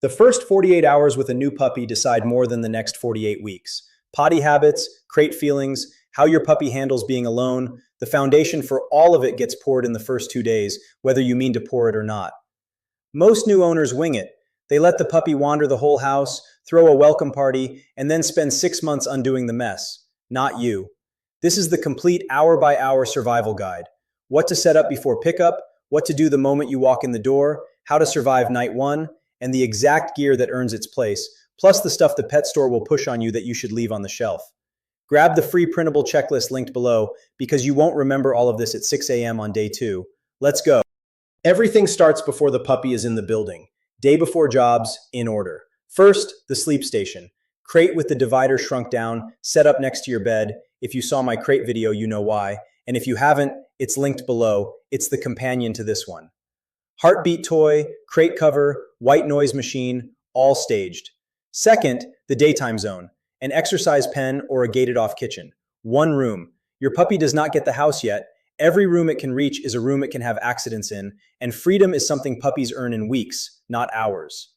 The first 48 hours with a new puppy decide more than the next 48 weeks. Potty habits, crate feelings, how your puppy handles being alone, the foundation for all of it gets poured in the first 2 days, whether you mean to pour it or not. Most new owners wing it. They let the puppy wander the whole house, throw a welcome party, and then spend 6 months undoing the mess. Not you. This is the complete hour-by-hour survival guide. What to set up before pickup, what to do the moment you walk in the door, how to survive night one, and the exact gear that earns its place, plus the stuff the pet store will push on you that you should leave on the shelf. Grab the free printable checklist linked below because you won't remember all of this at 6 a.m. on day 2. Let's go. Everything starts before the puppy is in the building. Day before jobs, in order. First, the sleep station. Crate with the divider shrunk down, set up next to your bed. If you saw my crate video, you know why. And if you haven't, it's linked below. It's the companion to this one. Heartbeat toy, crate cover, white noise machine, all staged. Second, the daytime zone. An exercise pen or a gated-off kitchen. One room. Your puppy does not get the house yet. Every room it can reach is a room it can have accidents in, and freedom is something puppies earn in weeks, not hours.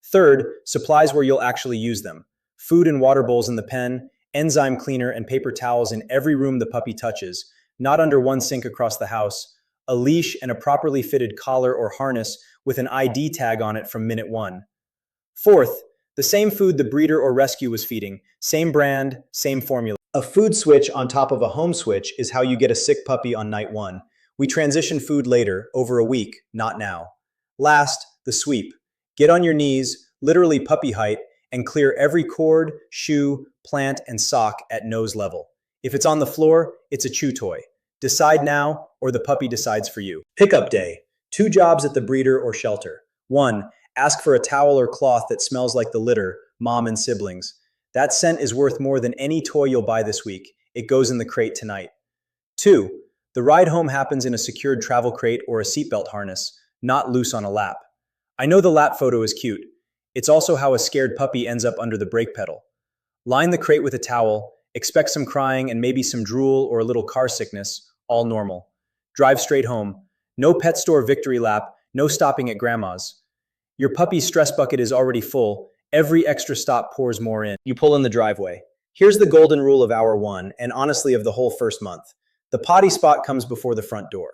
Third, supplies where you'll actually use them. Food and water bowls in the pen, enzyme cleaner and paper towels in every room the puppy touches, not under one sink across the house, a leash and a properly fitted collar or harness with an ID tag on it from minute one. Fourth, the same food the breeder or rescue was feeding, same brand, same formula. A food switch on top of a home switch is how you get a sick puppy on night one. We transition food later, over a week, not now. Last, the sweep. Get on your knees, literally puppy height, and clear every cord, shoe, plant, and sock at nose level. If it's on the floor, it's a chew toy. Decide now, or the puppy decides for you. Pickup day. 2 jobs at the breeder or shelter. 1. Ask for a towel or cloth that smells like the litter, mom and siblings. That scent is worth more than any toy you'll buy this week. It goes in the crate tonight. 2. The ride home happens in a secured travel crate or a seatbelt harness, not loose on a lap. I know the lap photo is cute. It's also how a scared puppy ends up under the brake pedal. Line the crate with a towel, expect some crying and maybe some drool or a little car sickness, all normal. Drive straight home. No pet store victory lap, no stopping at grandma's. Your puppy's stress bucket is already full. Every extra stop pours more in. You pull in the driveway. Here's the golden rule of hour 1, and honestly of the whole first month. The potty spot comes before the front door.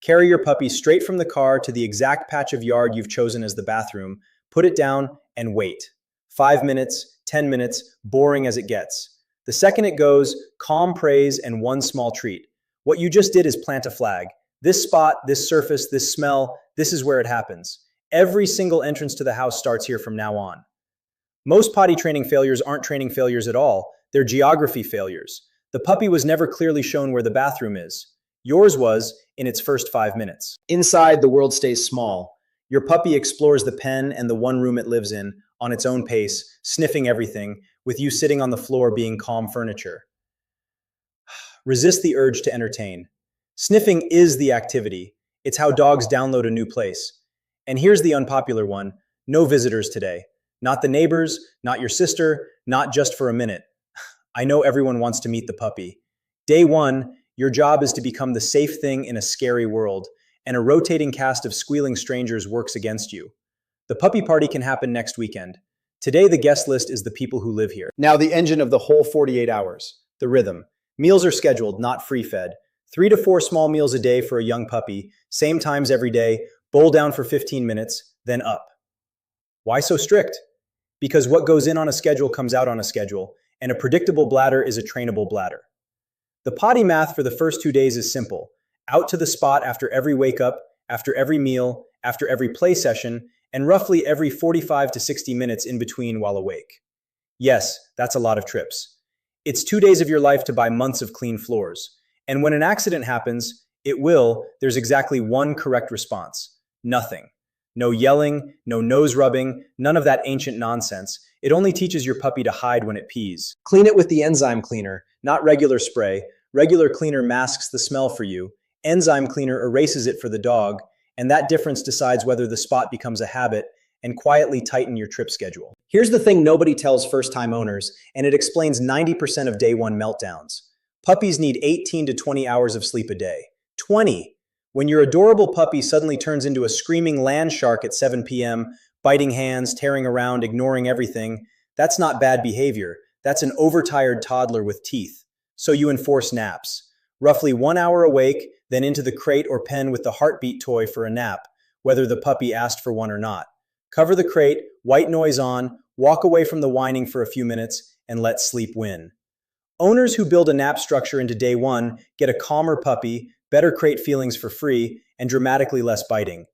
Carry your puppy straight from the car to the exact patch of yard you've chosen as the bathroom, put it down, and wait. 5 minutes, 10 minutes, boring as it gets. The second it goes, calm praise and one small treat. What you just did is plant a flag. This spot, this surface, this smell, this is where it happens. Every single entrance to the house starts here from now on. Most potty training failures aren't training failures at all. They're geography failures. The puppy was never clearly shown where the bathroom is. Yours was in its first 5 minutes. Inside, the world stays small. Your puppy explores the pen and the one room it lives in on its own pace, sniffing everything, with you sitting on the floor being calm furniture. Resist the urge to entertain. Sniffing is the activity. It's how dogs download a new place. And here's the unpopular one. No visitors today. Not the neighbors, not your sister, not just for a minute. I know everyone wants to meet the puppy. Day 1, your job is to become the safe thing in a scary world, and a rotating cast of squealing strangers works against you. The puppy party can happen next weekend. Today, the guest list is the people who live here. Now, the engine of the whole 48 hours, the rhythm. Meals are scheduled, not free-fed. 3 to 4 small meals a day for a young puppy, same times every day, bowl down for 15 minutes, then up. Why so strict? Because what goes in on a schedule comes out on a schedule, and a predictable bladder is a trainable bladder. The potty math for the first 2 days is simple. Out to the spot after every wake up, after every meal, after every play session, and roughly every 45 to 60 minutes in between while awake. Yes, that's a lot of trips. It's 2 days of your life to buy months of clean floors. And when an accident happens, there's exactly one correct response. Nothing. No yelling, no nose rubbing, none of that ancient nonsense. It only teaches your puppy to hide when it pees. Clean it with the enzyme cleaner, not regular spray. Regular cleaner masks the smell for you. Enzyme cleaner erases it for the dog, and that difference decides whether the spot becomes a habit and quietly tighten your trip schedule. Here's the thing nobody tells first-time owners, and it explains 90% of day 1 meltdowns. Puppies need 18 to 20 hours of sleep a day. 20! When your adorable puppy suddenly turns into a screaming land shark at 7 p.m., Biting hands, tearing around, ignoring everything. That's not bad behavior. That's an overtired toddler with teeth. So you enforce naps. Roughly 1 hour awake, then into the crate or pen with the heartbeat toy for a nap, whether the puppy asked for one or not. Cover the crate, white noise on, walk away from the whining for a few minutes, and let sleep win. Owners who build a nap structure into day one get a calmer puppy, better crate feelings for free, and dramatically less biting.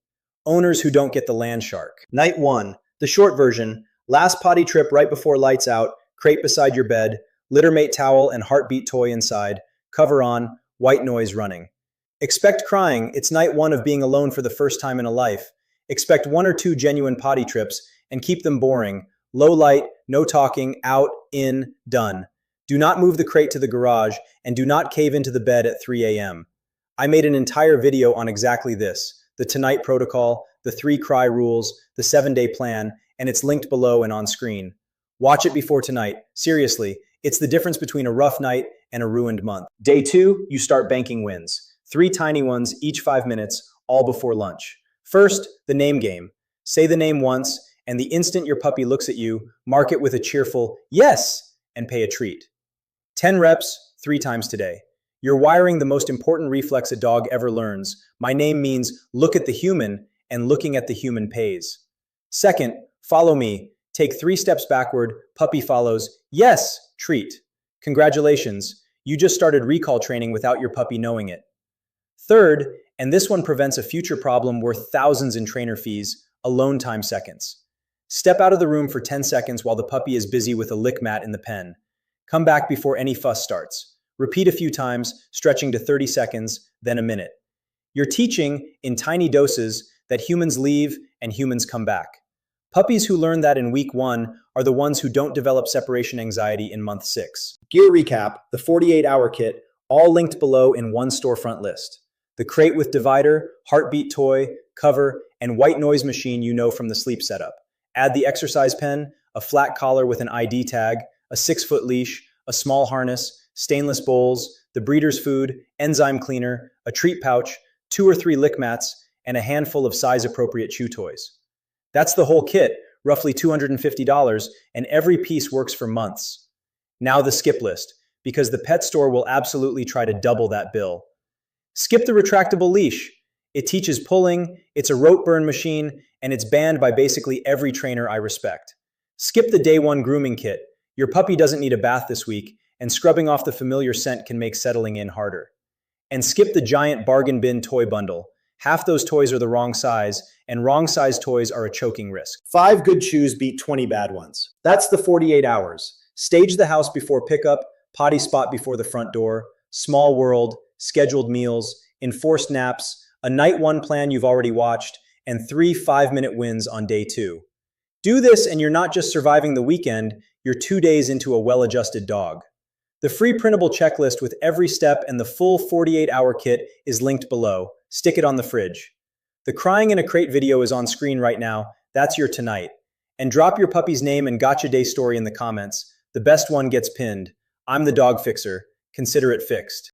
Owners who don't get the land shark. Night 1, the short version, last potty trip right before lights out, crate beside your bed, littermate towel and heartbeat toy inside, cover on, white noise running. Expect crying, it's night 1 of being alone for the first time in a life. Expect 1 or 2 genuine potty trips, and keep them boring. Low light, no talking, out, in, done. Do not move the crate to the garage, and do not cave into the bed at 3 a.m. I made an entire video on exactly this, the Tonight Protocol, the 3 cry rules, the 7-day plan, and it's linked below and on screen. Watch it before tonight. Seriously, it's the difference between a rough night and a ruined month. Day 2, you start banking wins. 3 tiny ones, each 5 minutes, all before lunch. First, the name game. Say the name once, and the instant your puppy looks at you, mark it with a cheerful yes and pay a treat. 10 reps, 3 times today. You're wiring the most important reflex a dog ever learns. My name means look at the human, and looking at the human pays. Second, follow me. Take 3 steps backward, puppy follows, yes, treat. Congratulations, you just started recall training without your puppy knowing it. Third, and this one prevents a future problem worth thousands in trainer fees, alone time seconds. Step out of the room for 10 seconds while the puppy is busy with a lick mat in the pen. Come back before any fuss starts. Repeat a few times, stretching to 30 seconds, then a minute. You're teaching, in tiny doses, that humans leave and humans come back. Puppies who learn that in week 1 are the ones who don't develop separation anxiety in month 6. Gear recap, the 48-hour kit, all linked below in one storefront list. The crate with divider, heartbeat toy, cover, and white noise machine you know from the sleep setup. Add the exercise pen, a flat collar with an ID tag, a 6-foot leash, a small harness, stainless bowls, the breeder's food, enzyme cleaner, a treat pouch, 2 or 3 lick mats, and a handful of size-appropriate chew toys. That's the whole kit, roughly $250, and every piece works for months. Now the skip list, because the pet store will absolutely try to double that bill. Skip the retractable leash. It teaches pulling, it's a rope burn machine, and it's banned by basically every trainer I respect. Skip the day 1 grooming kit. Your puppy doesn't need a bath this week, and scrubbing off the familiar scent can make settling in harder. And skip the giant bargain bin toy bundle. Half those toys are the wrong size, and wrong size toys are a choking risk. 5 good chews beat 20 bad ones. That's the 48 hours. Stage the house before pickup, potty spot before the front door, small world, scheduled meals, enforced naps, a night 1 plan you've already watched, and 3 5-minute wins on day 2. Do this and you're not just surviving the weekend, you're 2 days into a well-adjusted dog. The free printable checklist with every step and the full 48-hour kit is linked below. Stick it on the fridge. The crying in a crate video is on screen right now. That's your tonight. And drop your puppy's name and gotcha day story in the comments. The best one gets pinned. I'm the dog fixer. Consider it fixed.